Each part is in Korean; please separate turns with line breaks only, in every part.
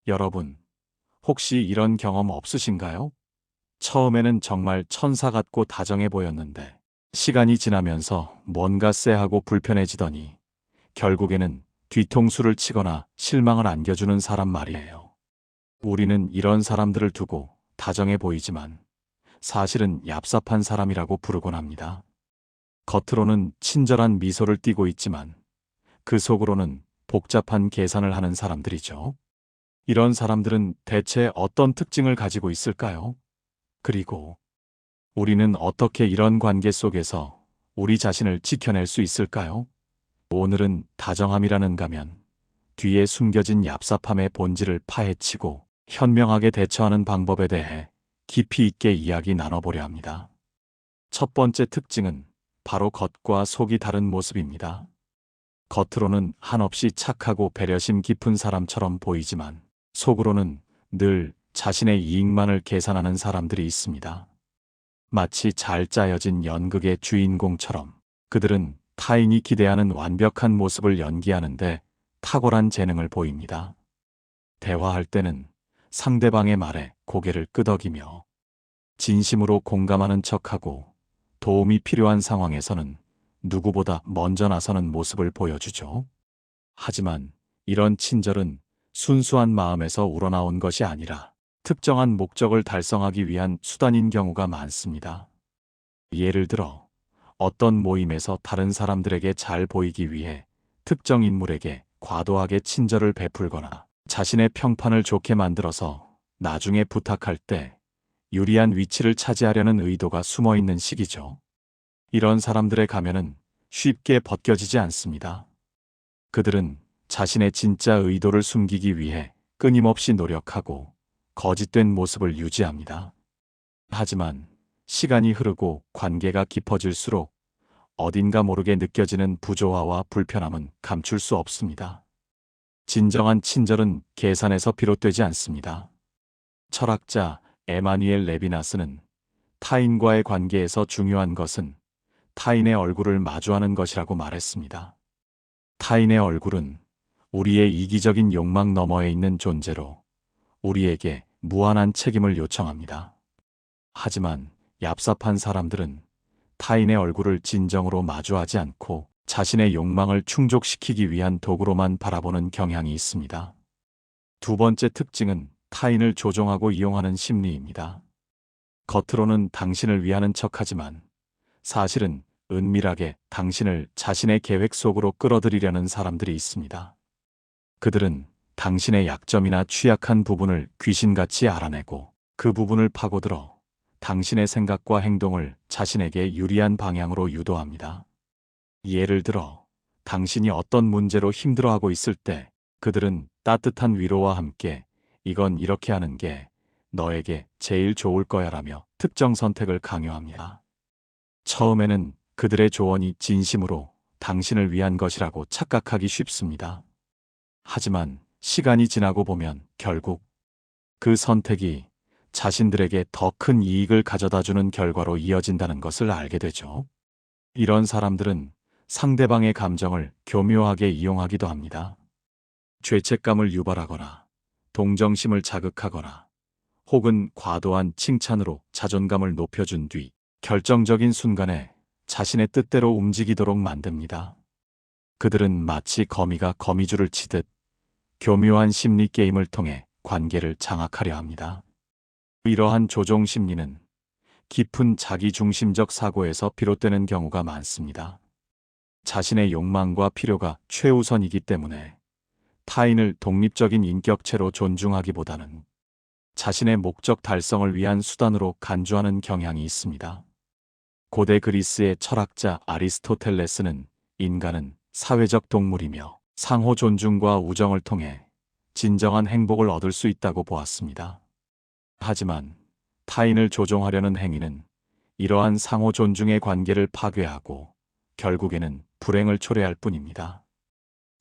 여러분, 혹시 이런 경험 없으신가요? 처음에는 정말 천사 같고 다정해 보였는데, 시간이 지나면서 뭔가 쎄하고 불편해지더니, 결국에는 뒤통수를 치거나 실망을 안겨주는 사람 말이에요. 우리는 이런 사람들을 두고 다정해 보이지만, 사실은 얍삽한 사람이라고 부르곤 합니다. 겉으로는 친절한 미소를 띠고 있지만, 그 속으로는 복잡한 계산을 하는 사람들이죠. 이런 사람들은 대체 어떤 특징을 가지고 있을까요? 그리고 우리는 어떻게 이런 관계 속에서 우리 자신을 지켜낼 수 있을까요? 오늘은 다정함이라는 가면 뒤에 숨겨진 얍삽함의 본질을 파헤치고 현명하게 대처하는 방법에 대해 깊이 있게 이야기 나눠보려 합니다. 첫 번째 특징은 바로 겉과 속이 다른 모습입니다. 겉으로는 한없이 착하고 배려심 깊은 사람처럼 보이지만 속으로는 늘 자신의 이익만을 계산하는 사람들이 있습니다. 마치 잘 짜여진 연극의 주인공처럼 그들은 타인이 기대하는 완벽한 모습을 연기하는데 탁월한 재능을 보입니다. 대화할 때는 상대방의 말에 고개를 끄덕이며 진심으로 공감하는 척하고 도움이 필요한 상황에서는 누구보다 먼저 나서는 모습을 보여주죠. 하지만 이런 친절은 순수한 마음에서 우러나온 것이 아니라 특정한 목적을 달성하기 위한 수단인 경우가 많습니다. 예를 들어 어떤 모임에서 다른 사람들에게 잘 보이기 위해 특정 인물에게 과도하게 친절을 베풀거나 자신의 평판을 좋게 만들어서 나중에 부탁할 때 유리한 위치를 차지하려는 의도가 숨어 있는 시기죠. 이런 사람들의 가면은 쉽게 벗겨지지 않습니다. 그들은 자신의 진짜 의도를 숨기기 위해 끊임없이 노력하고 거짓된 모습을 유지합니다. 하지만 시간이 흐르고 관계가 깊어질수록 어딘가 모르게 느껴지는 부조화와 불편함은 감출 수 없습니다. 진정한 친절은 계산에서 비롯되지 않습니다. 철학자 에마뉘엘 레비나스는 타인과의 관계에서 중요한 것은 타인의 얼굴을 마주하는 것이라고 말했습니다. 타인의 얼굴은 우리의 이기적인 욕망 너머에 있는 존재로 우리에게 무한한 책임을 요청합니다. 하지만 얍삽한 사람들은 타인의 얼굴을 진정으로 마주하지 않고 자신의 욕망을 충족시키기 위한 도구로만 바라보는 경향이 있습니다. 두 번째 특징은 타인을 조종하고 이용하는 심리입니다. 겉으로는 당신을 위하는 척하지만 사실은 은밀하게 당신을 자신의 계획 속으로 끌어들이려는 사람들이 있습니다. 그들은 당신의 약점이나 취약한 부분을 귀신같이 알아내고 그 부분을 파고들어 당신의 생각과 행동을 자신에게 유리한 방향으로 유도합니다. 예를 들어 당신이 어떤 문제로 힘들어하고 있을 때 그들은 따뜻한 위로와 함께 이건 이렇게 하는 게 너에게 제일 좋을 거야 라며 특정 선택을 강요합니다. 처음에는 그들의 조언이 진심으로 당신을 위한 것이라고 착각하기 쉽습니다. 하지만 시간이 지나고 보면 결국 그 선택이 자신들에게 더 큰 이익을 가져다주는 결과로 이어진다는 것을 알게 되죠. 이런 사람들은 상대방의 감정을 교묘하게 이용하기도 합니다. 죄책감을 유발하거나 동정심을 자극하거나 혹은 과도한 칭찬으로 자존감을 높여준 뒤 결정적인 순간에 자신의 뜻대로 움직이도록 만듭니다. 그들은 마치 거미가 거미줄을 치듯 교묘한 심리 게임을 통해 관계를 장악하려 합니다. 이러한 조종 심리는 깊은 자기중심적 사고에서 비롯되는 경우가 많습니다. 자신의 욕망과 필요가 최우선이기 때문에 타인을 독립적인 인격체로 존중하기보다는 자신의 목적 달성을 위한 수단으로 간주하는 경향이 있습니다. 고대 그리스의 철학자 아리스토텔레스는 인간은 사회적 동물이며 상호 존중과 우정을 통해 진정한 행복을 얻을 수 있다고 보았습니다. 하지만 타인을 조종하려는 행위는 이러한 상호 존중의 관계를 파괴하고 결국에는 불행을 초래할 뿐입니다.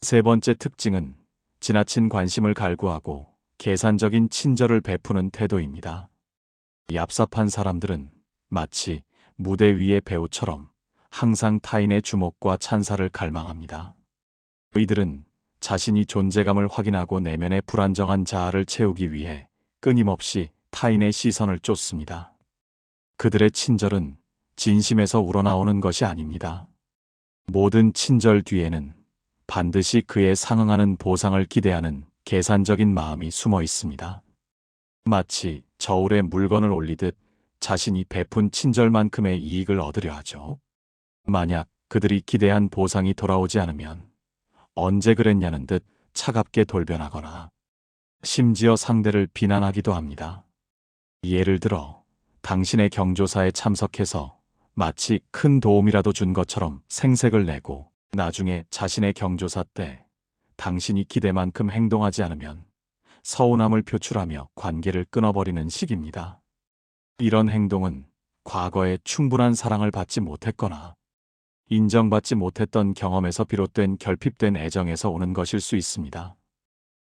세 번째 특징은 지나친 관심을 갈구하고 계산적인 친절을 베푸는 태도입니다. 얍삽한 사람들은 마치 무대 위의 배우처럼 항상 타인의 주목과 찬사를 갈망합니다. 이들은 자신이 존재감을 확인하고 내면의 불안정한 자아를 채우기 위해 끊임없이 타인의 시선을 쫓습니다. 그들의 친절은 진심에서 우러나오는 것이 아닙니다. 모든 친절 뒤에는 반드시 그에 상응하는 보상을 기대하는 계산적인 마음이 숨어 있습니다. 마치 저울에 물건을 올리듯 자신이 베푼 친절만큼의 이익을 얻으려 하죠. 만약 그들이 기대한 보상이 돌아오지 않으면 언제 그랬냐는 듯 차갑게 돌변하거나 심지어 상대를 비난하기도 합니다. 예를 들어 당신의 경조사에 참석해서 마치 큰 도움이라도 준 것처럼 생색을 내고 나중에 자신의 경조사 때 당신이 기대만큼 행동하지 않으면 서운함을 표출하며 관계를 끊어버리는 식입니다. 이런 행동은 과거에 충분한 사랑을 받지 못했거나 인정받지 못했던 경험에서 비롯된 결핍된 애정에서 오는 것일 수 있습니다.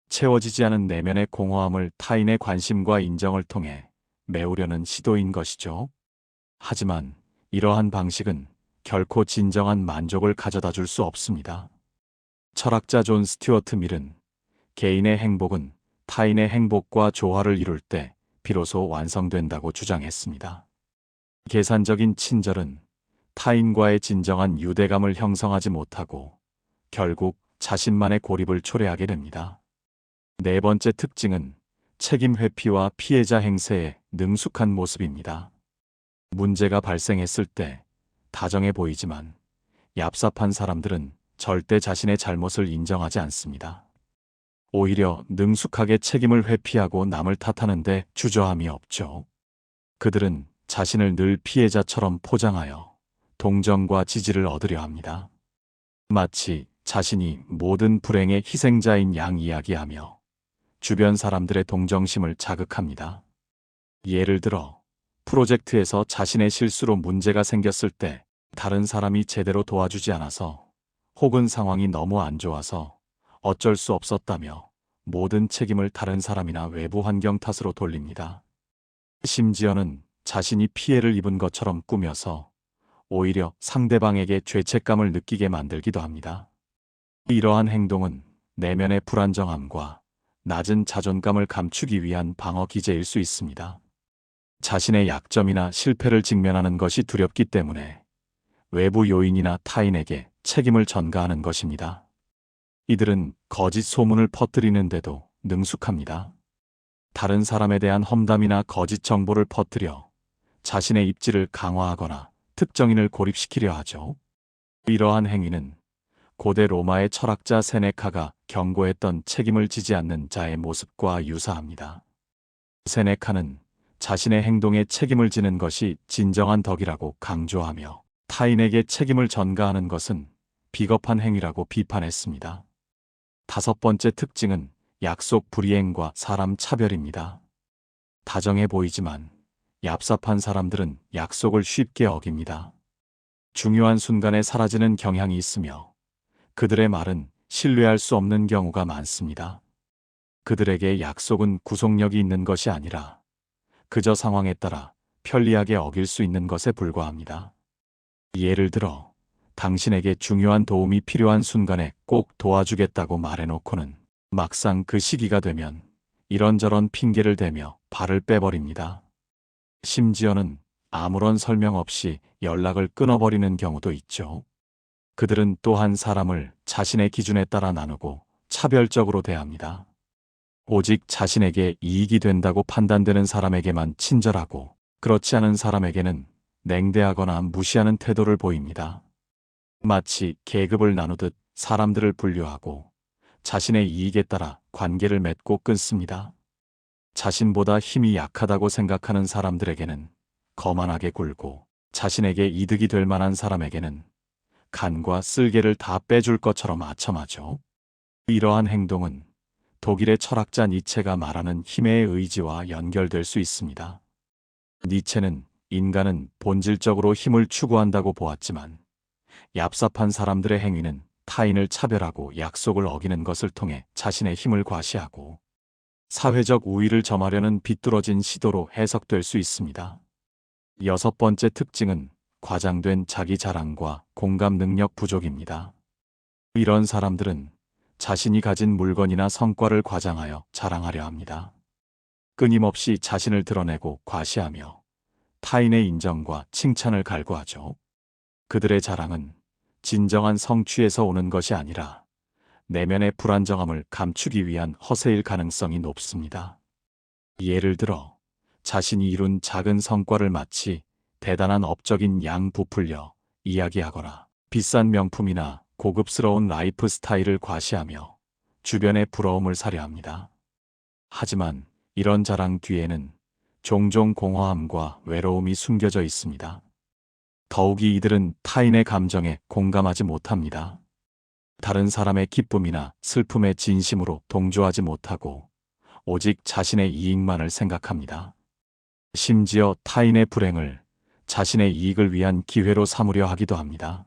채워지지 않은 내면의 공허함을 타인의 관심과 인정을 통해 메우려는 시도인 것이죠. 하지만 이러한 방식은 결코 진정한 만족을 가져다 줄 수 없습니다. 철학자 존 스튜어트 밀은 개인의 행복은 타인의 행복과 조화를 이룰 때 비로소 완성된다고 주장했습니다. 계산적인 친절은 타인과의 진정한 유대감을 형성하지 못하고 결국 자신만의 고립을 초래하게 됩니다. 네 번째 특징은 책임 회피와 피해자 행세에 능숙한 모습입니다. 문제가 발생했을 때 다정해 보이지만 얍삽한 사람들은 절대 자신의 잘못을 인정하지 않습니다. 오히려 능숙하게 책임을 회피하고 남을 탓하는데 주저함이 없죠. 그들은 자신을 늘 피해자처럼 포장하여 동정과 지지를 얻으려 합니다. 마치 자신이 모든 불행의 희생자인 양 이야기하며 주변 사람들의 동정심을 자극합니다. 예를 들어 프로젝트에서 자신의 실수로 문제가 생겼을 때 다른 사람이 제대로 도와주지 않아서 혹은 상황이 너무 안 좋아서 어쩔 수 없었다며 모든 책임을 다른 사람이나 외부 환경 탓으로 돌립니다. 심지어는 자신이 피해를 입은 것처럼 꾸며서 오히려 상대방에게 죄책감을 느끼게 만들기도 합니다. 이러한 행동은 내면의 불안정함과 낮은 자존감을 감추기 위한 방어 기제일 수 있습니다. 자신의 약점이나 실패를 직면하는 것이 두렵기 때문에 외부 요인이나 타인에게 책임을 전가하는 것입니다. 이들은 거짓 소문을 퍼뜨리는데도 능숙합니다. 다른 사람에 대한 험담이나 거짓 정보를 퍼뜨려 자신의 입지를 강화하거나 특정인을 고립시키려 하죠. 이러한 행위는 고대 로마의 철학자 세네카가 경고했던 책임을 지지 않는 자의 모습과 유사합니다. 세네카는 자신의 행동에 책임을 지는 것이 진정한 덕이라고 강조하며 타인에게 책임을 전가하는 것은 비겁한 행위라고 비판했습니다. 다섯 번째 특징은 약속 불이행과 사람 차별입니다. 다정해 보이지만 얍삽한 사람들은 약속을 쉽게 어깁니다. 중요한 순간에 사라지는 경향이 있으며 그들의 말은 신뢰할 수 없는 경우가 많습니다. 그들에게 약속은 구속력이 있는 것이 아니라 그저 상황에 따라 편리하게 어길 수 있는 것에 불과합니다. 예를 들어 당신에게 중요한 도움이 필요한 순간에 꼭 도와주겠다고 말해놓고는 막상 그 시기가 되면 이런저런 핑계를 대며 발을 빼버립니다. 심지어는 아무런 설명 없이 연락을 끊어버리는 경우도 있죠. 그들은 또한 사람을 자신의 기준에 따라 나누고 차별적으로 대합니다. 오직 자신에게 이익이 된다고 판단되는 사람에게만 친절하고 그렇지 않은 사람에게는 냉대하거나 무시하는 태도를 보입니다. 마치 계급을 나누듯 사람들을 분류하고 자신의 이익에 따라 관계를 맺고 끊습니다. 자신보다 힘이 약하다고 생각하는 사람들에게는 거만하게 굴고 자신에게 이득이 될 만한 사람에게는 간과 쓸개를 다 빼줄 것처럼 아첨하죠. 이러한 행동은 독일의 철학자 니체가 말하는 힘의 의지와 연결될 수 있습니다. 니체는 인간은 본질적으로 힘을 추구한다고 보았지만 얍삽한 사람들의 행위는 타인을 차별하고 약속을 어기는 것을 통해 자신의 힘을 과시하고 사회적 우위를 점하려는 비뚤어진 시도로 해석될 수 있습니다. 여섯 번째 특징은 과장된 자기 자랑과 공감 능력 부족입니다. 이런 사람들은 자신이 가진 물건이나 성과를 과장하여 자랑하려 합니다. 끊임없이 자신을 드러내고 과시하며 타인의 인정과 칭찬을 갈구하죠. 그들의 자랑은 진정한 성취에서 오는 것이 아니라 내면의 불안정함을 감추기 위한 허세일 가능성이 높습니다. 예를 들어 자신이 이룬 작은 성과를 마치 대단한 업적인 양 부풀려 이야기하거나 비싼 명품이나 고급스러운 라이프 스타일을 과시하며 주변의 부러움을 사려 합니다. 하지만 이런 자랑 뒤에는 종종 공허함과 외로움이 숨겨져 있습니다. 더욱이 이들은 타인의 감정에 공감하지 못합니다. 다른 사람의 기쁨이나 슬픔에 진심으로 동조하지 못하고 오직 자신의 이익만을 생각합니다. 심지어 타인의 불행을 자신의 이익을 위한 기회로 삼으려 하기도 합니다.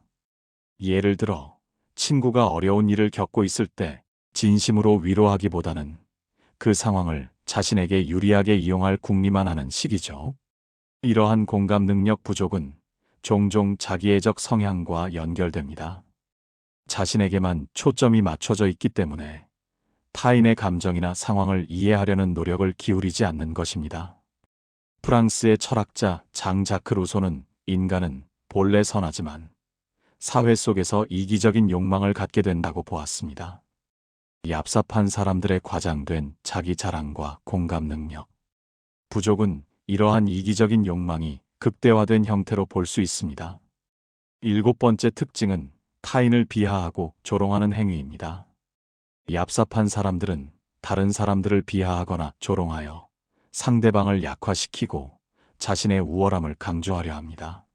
예를 들어 친구가 어려운 일을 겪고 있을 때 진심으로 위로하기보다는 그 상황을 자신에게 유리하게 이용할 궁리만 하는 식이죠. 이러한 공감 능력 부족은 종종 자기애적 성향과 연결됩니다. 자신에게만 초점이 맞춰져 있기 때문에 타인의 감정이나 상황을 이해하려는 노력을 기울이지 않는 것입니다. 프랑스의 철학자 장 자크 루소는 인간은 본래 선하지만 사회 속에서 이기적인 욕망을 갖게 된다고 보았습니다. 얍삽한 사람들의 과장된 자기 자랑과 공감 능력 부족은 이러한 이기적인 욕망이 극대화된 형태로 볼 수 있습니다. 7번째 특징은 타인을 비하하고 조롱하는 행위입니다. 얍삽한 사람들은 다른 사람들을 비하하거나 조롱하여 상대방을 약화시키고 자신의 우월함을 강조하려 합니다.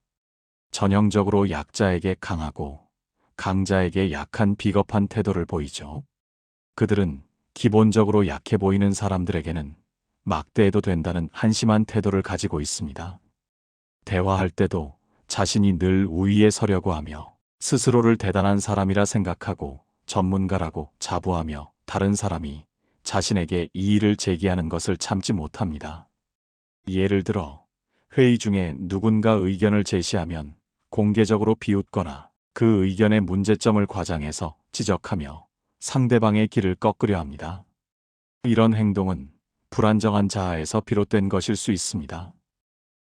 전형적으로 약자에게 강하고 강자에게 약한 비겁한 태도를 보이죠. 그들은 기본적으로 약해 보이는 사람들에게는 막대해도 된다는 한심한 태도를 가지고 있습니다. 대화할 때도 자신이 늘 우위에 서려고 하며 스스로를 대단한 사람이라 생각하고 전문가라고 자부하며 다른 사람이 자신에게 이의를 제기하는 것을 참지 못합니다. 예를 들어 회의 중에 누군가 의견을 제시하면 공개적으로 비웃거나 그 의견의 문제점을 과장해서 지적하며 상대방의 길을 꺾으려 합니다. 이런 행동은 불안정한 자아에서 비롯된 것일 수 있습니다.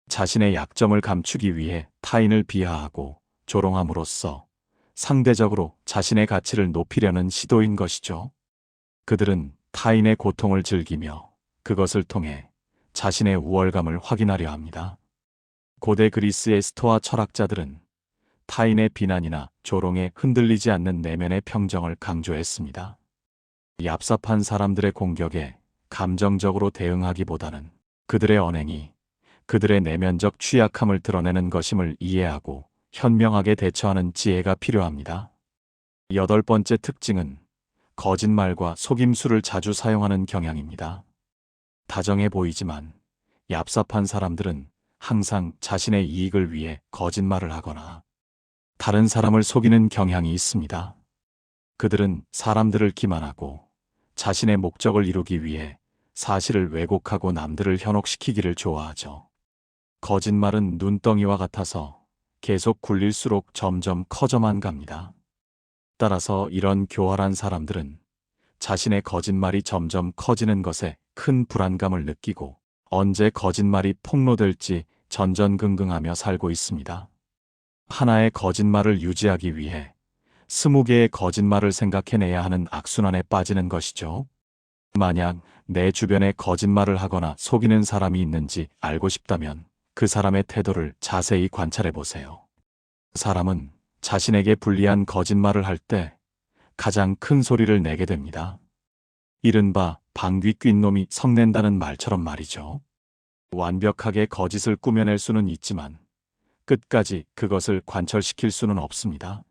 자신의 약점을 감추기 위해 타인을 비하하고 조롱함으로써 상대적으로 자신의 가치를 높이려는 시도인 것이죠. 그들은 타인의 고통을 즐기며 그것을 통해 자신의 우월감을 확인하려 합니다. 고대 그리스의 스토아 철학자들은 타인의 비난이나 조롱에 흔들리지 않는 내면의 평정을 강조했습니다. 얍삽한 사람들의 공격에 감정적으로 대응하기보다는 그들의 언행이 그들의 내면적 취약함을 드러내는 것임을 이해하고 현명하게 대처하는 지혜가 필요합니다. 8번째 특징은 거짓말과 속임수를 자주 사용하는 경향입니다. 다정해 보이지만 얍삽한 사람들은 항상 자신의 이익을 위해 거짓말을 하거나 다른 사람을 속이는 경향이 있습니다. 그들은 사람들을 기만하고 자신의 목적을 이루기 위해 사실을 왜곡하고 남들을 현혹시키기를 좋아하죠. 거짓말은 눈덩이와 같아서 계속 굴릴수록 점점 커져만 갑니다. 따라서 이런 교활한 사람들은 자신의 거짓말이 점점 커지는 것에 큰 불안감을 느끼고 언제 거짓말이 폭로될지 전전긍긍하며 살고 있습니다. 하나의 거짓말을 유지하기 위해 20개의 거짓말을 생각해내야 하는 악순환에 빠지는 것이죠. 만약 내 주변에 거짓말을 하거나 속이는 사람이 있는지 알고 싶다면 그 사람의 태도를 자세히 관찰해 보세요. 사람은 자신에게 불리한 거짓말을 할 때 가장 큰 소리를 내게 됩니다. 이른바 방귀 뀐 놈이 성낸다는 말처럼 말이죠. 완벽하게 거짓을 꾸며낼 수는 있지만 끝까지 그것을 관철시킬 수는 없습니다.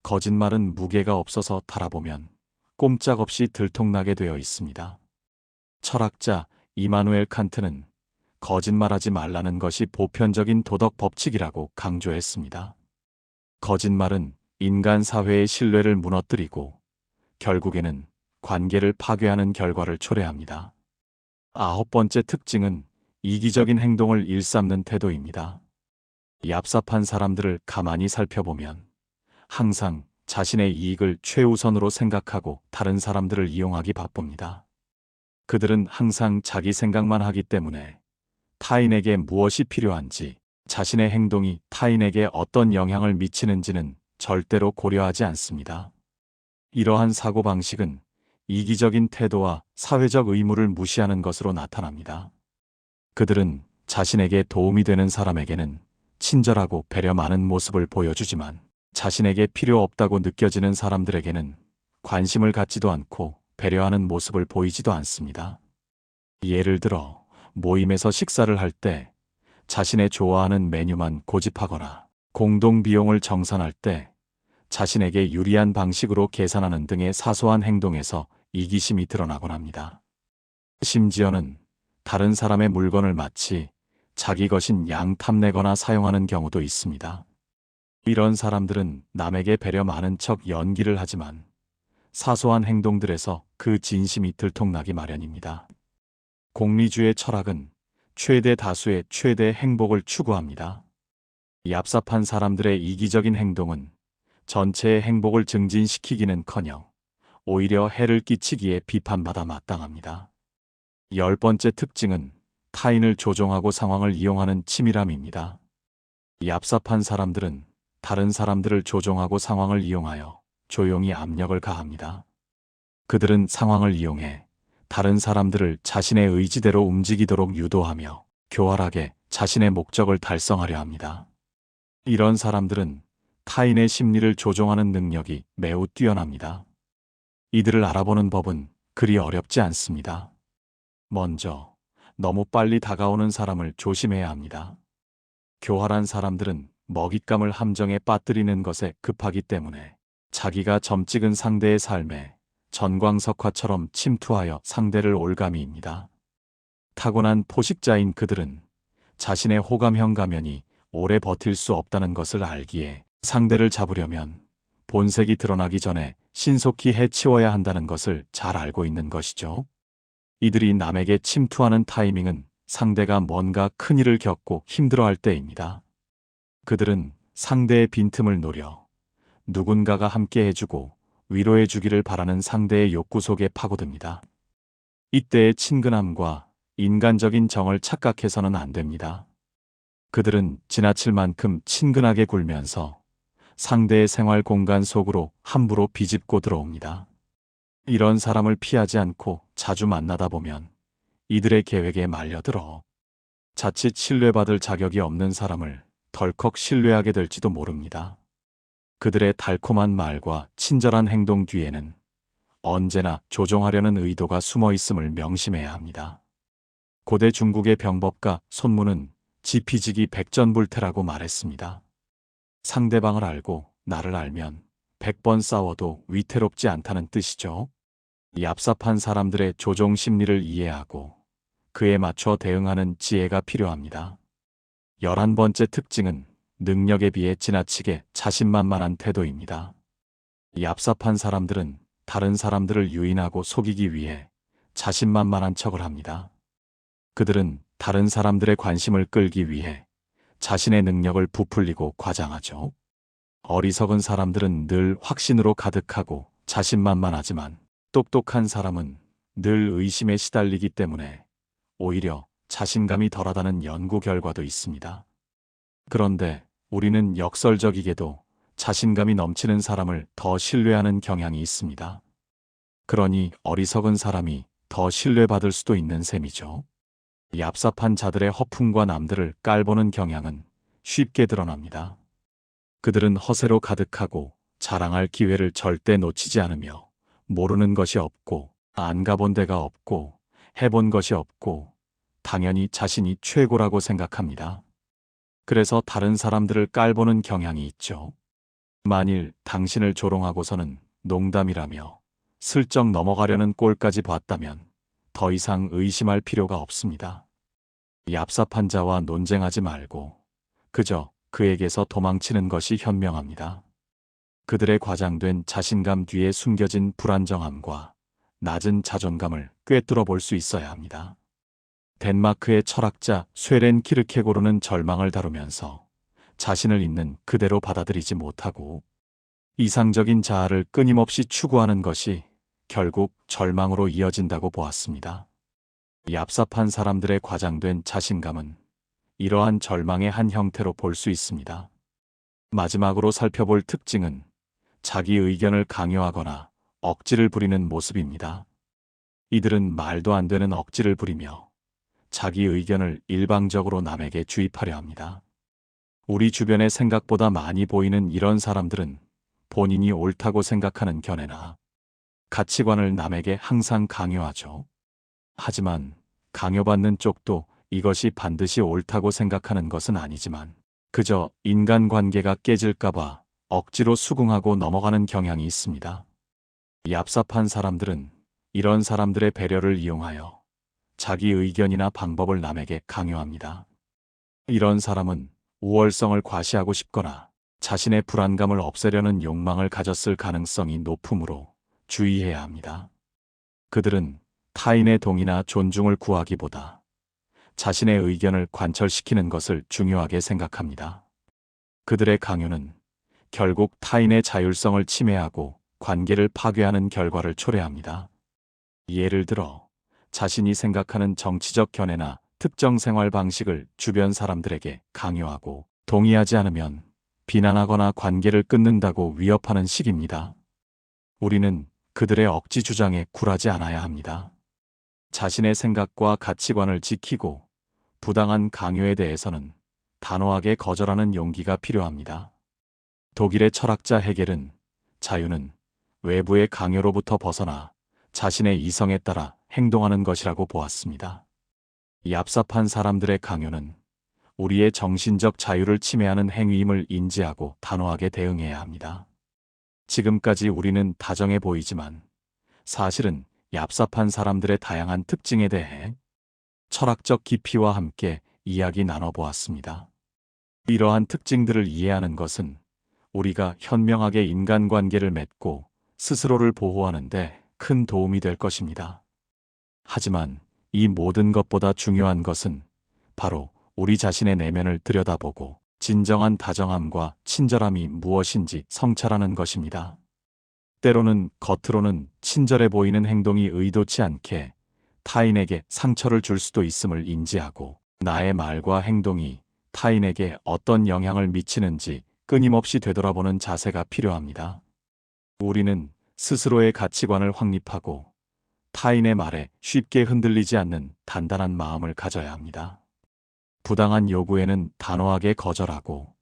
거짓말은 무게가 없어서 달아보면 꼼짝없이 들통나게 되어 있습니다. 철학자 이마누엘 칸트는 거짓말하지 말라는 것이 보편적인 도덕 법칙이라고 강조했습니다. 거짓말은 인간 사회의 신뢰를 무너뜨리고 결국에는 관계를 파괴하는 결과를 초래합니다. 9번째 특징은 이기적인 행동을 일삼는 태도입니다. 얍삽한 사람들을 가만히 살펴보면 항상 자신의 이익을 최우선으로 생각하고 다른 사람들을 이용하기 바쁩니다. 그들은 항상 자기 생각만 하기 때문에 타인에게 무엇이 필요한지, 자신의 행동이 타인에게 어떤 영향을 미치는지는 절대로 고려하지 않습니다. 이러한 사고방식은 이기적인 태도와 사회적 의무를 무시하는 것으로 나타납니다. 그들은 자신에게 도움이 되는 사람에게는 친절하고 배려 많은 모습을 보여주지만 자신에게 필요 없다고 느껴지는 사람들에게는 관심을 갖지도 않고 배려하는 모습을 보이지도 않습니다. 예를 들어 모임에서 식사를 할 때 자신의 좋아하는 메뉴만 고집하거나 공동 비용을 정산할 때 자신에게 유리한 방식으로 계산하는 등의 사소한 행동에서 이기심이 드러나곤 합니다. 심지어는 다른 사람의 물건을 마치 자기 것인 양 탐내거나 사용하는 경우도 있습니다. 이런 사람들은 남에게 배려 많은 척 연기를 하지만 사소한 행동들에서 그 진심이 들통나기 마련입니다. 공리주의 철학은 최대 다수의 최대 행복을 추구합니다. 얍삽한 사람들의 이기적인 행동은 전체의 행복을 증진시키기는커녕 오히려 해를 끼치기에 비판받아 마땅합니다. 10번째 특징은 타인을 조종하고 상황을 이용하는 치밀함입니다. 얍삽한 사람들은 다른 사람들을 조종하고 상황을 이용하여 조용히 압력을 가합니다. 그들은 상황을 이용해 다른 사람들을 자신의 의지대로 움직이도록 유도하며 교활하게 자신의 목적을 달성하려 합니다. 이런 사람들은 타인의 심리를 조종하는 능력이 매우 뛰어납니다. 이들을 알아보는 법은 그리 어렵지 않습니다. 먼저, 너무 빨리 다가오는 사람을 조심해야 합니다. 교활한 사람들은 먹잇감을 함정에 빠뜨리는 것에 급하기 때문에 자기가 점 찍은 상대의 삶에 전광석화처럼 침투하여 상대를 올가미입니다. 타고난 포식자인 그들은 자신의 호감형 가면이 오래 버틸 수 없다는 것을 알기에 상대를 잡으려면 본색이 드러나기 전에 신속히 해치워야 한다는 것을 잘 알고 있는 것이죠. 이들이 남에게 침투하는 타이밍은 상대가 뭔가 큰일을 겪고 힘들어할 때입니다. 그들은 상대의 빈틈을 노려 누군가가 함께 해주고 위로해 주기를 바라는 상대의 욕구 속에 파고듭니다. 이때의 친근함과 인간적인 정을 착각해서는 안 됩니다. 그들은 지나칠 만큼 친근하게 굴면서 상대의 생활 공간 속으로 함부로 비집고 들어옵니다. 이런 사람을 피하지 않고 자주 만나다 보면 이들의 계획에 말려들어 자칫 신뢰받을 자격이 없는 사람을 덜컥 신뢰하게 될지도 모릅니다. 그들의 달콤한 말과 친절한 행동 뒤에는 언제나 조종하려는 의도가 숨어 있음을 명심해야 합니다. 고대 중국의 병법가 손문은 지피지기 백전불태라고 말했습니다. 상대방을 알고 나를 알면 100번 싸워도 위태롭지 않다는 뜻이죠. 얍삽한 사람들의 조종 심리를 이해하고 그에 맞춰 대응하는 지혜가 필요합니다. 11번째 특징은 능력에 비해 지나치게 자신만만한 태도입니다. 얍삽한 사람들은 다른 사람들을 유인하고 속이기 위해 자신만만한 척을 합니다. 그들은 다른 사람들의 관심을 끌기 위해 자신의 능력을 부풀리고 과장하죠. 어리석은 사람들은 늘 확신으로 가득하고 자신만만하지만 똑똑한 사람은 늘 의심에 시달리기 때문에 오히려 자신감이 덜하다는 연구 결과도 있습니다. 그런데 우리는 역설적이게도 자신감이 넘치는 사람을 더 신뢰하는 경향이 있습니다. 그러니 어리석은 사람이 더 신뢰받을 수도 있는 셈이죠. 얍삽한 자들의 허풍과 남들을 깔보는 경향은 쉽게 드러납니다. 그들은 허세로 가득하고 자랑할 기회를 절대 놓치지 않으며 모르는 것이 없고 안 가본 데가 없고 해본 것이 없고 당연히 자신이 최고라고 생각합니다. 그래서 다른 사람들을 깔보는 경향이 있죠. 만일 당신을 조롱하고서는 농담이라며 슬쩍 넘어가려는 꼴까지 봤다면 더 이상 의심할 필요가 없습니다. 얍삽한 자와 논쟁하지 말고 그저 그에게서 도망치는 것이 현명합니다. 그들의 과장된 자신감 뒤에 숨겨진 불안정함과 낮은 자존감을 꿰뚫어 볼 수 있어야 합니다. 덴마크의 철학자 쇠렌 키르케고르는 절망을 다루면서 자신을 있는 그대로 받아들이지 못하고 이상적인 자아를 끊임없이 추구하는 것이 결국 절망으로 이어진다고 보았습니다. 얍삽한 사람들의 과장된 자신감은 이러한 절망의 한 형태로 볼 수 있습니다. 마지막으로 살펴볼 특징은 자기 의견을 강요하거나 억지를 부리는 모습입니다. 이들은 말도 안 되는 억지를 부리며 자기 의견을 일방적으로 남에게 주입하려 합니다. 우리 주변에 생각보다 많이 보이는 이런 사람들은 본인이 옳다고 생각하는 견해나 가치관을 남에게 항상 강요하죠. 하지만 강요받는 쪽도 이것이 반드시 옳다고 생각하는 것은 아니지만 그저 인간관계가 깨질까봐 억지로 수긍하고 넘어가는 경향이 있습니다. 얍삽한 사람들은 이런 사람들의 배려를 이용하여 자기 의견이나 방법을 남에게 강요합니다. 이런 사람은 우월성을 과시하고 싶거나 자신의 불안감을 없애려는 욕망을 가졌을 가능성이 높으므로 주의해야 합니다. 그들은 타인의 동의나 존중을 구하기보다 자신의 의견을 관철시키는 것을 중요하게 생각합니다. 그들의 강요는 결국 타인의 자율성을 침해하고 관계를 파괴하는 결과를 초래합니다. 예를 들어 자신이 생각하는 정치적 견해나 특정 생활 방식을 주변 사람들에게 강요하고 동의하지 않으면 비난하거나 관계를 끊는다고 위협하는 식입니다. 우리는 그들의 억지 주장에 굴하지 않아야 합니다. 자신의 생각과 가치관을 지키고 부당한 강요에 대해서는 단호하게 거절하는 용기가 필요합니다. 독일의 철학자 헤겔은 자유는 외부의 강요로부터 벗어나 자신의 이성에 따라 행동하는 것이라고 보았습니다. 얍삽한 사람들의 강요는 우리의 정신적 자유를 침해하는 행위임을 인지하고 단호하게 대응해야 합니다. 지금까지 우리는 다정해 보이지만 사실은 얍삽한 사람들의 다양한 특징에 대해 철학적 깊이와 함께 이야기 나눠보았습니다. 이러한 특징들을 이해하는 것은 우리가 현명하게 인간관계를 맺고 스스로를 보호하는 데 큰 도움이 될 것입니다. 하지만 이 모든 것보다 중요한 것은 바로 우리 자신의 내면을 들여다보고 진정한 다정함과 친절함이 무엇인지 성찰하는 것입니다. 때로는 겉으로는 친절해 보이는 행동이 의도치 않게 타인에게 상처를 줄 수도 있음을 인지하고 나의 말과 행동이 타인에게 어떤 영향을 미치는지 끊임없이 되돌아보는 자세가 필요합니다. 우리는 스스로의 가치관을 확립하고 타인의 말에 쉽게 흔들리지 않는 단단한 마음을 가져야 합니다. 부당한 요구에는 단호하게 거절하고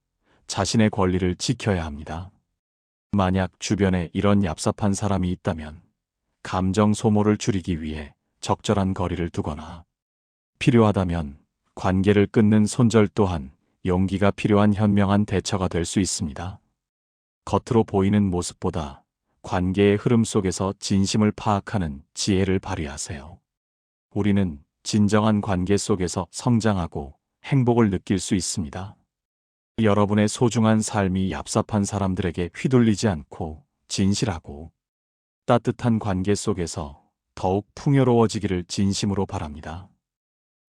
자신의 권리를 지켜야 합니다. 만약 주변에 이런 얍삽한 사람이 있다면 감정 소모를 줄이기 위해 적절한 거리를 두거나 필요하다면 관계를 끊는 손절 또한 용기가 필요한 현명한 대처가 될 수 있습니다. 겉으로 보이는 모습보다 관계의 흐름 속에서 진심을 파악하는 지혜를 발휘하세요. 우리는 진정한 관계 속에서 성장하고 행복을 느낄 수 있습니다. 여러분의 소중한 삶이 얍삽한 사람들에게 휘둘리지 않고 진실하고 따뜻한 관계 속에서 더욱 풍요로워지기를 진심으로 바랍니다.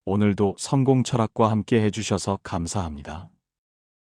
오늘도 성공 철학과 함께 해주셔서 감사합니다.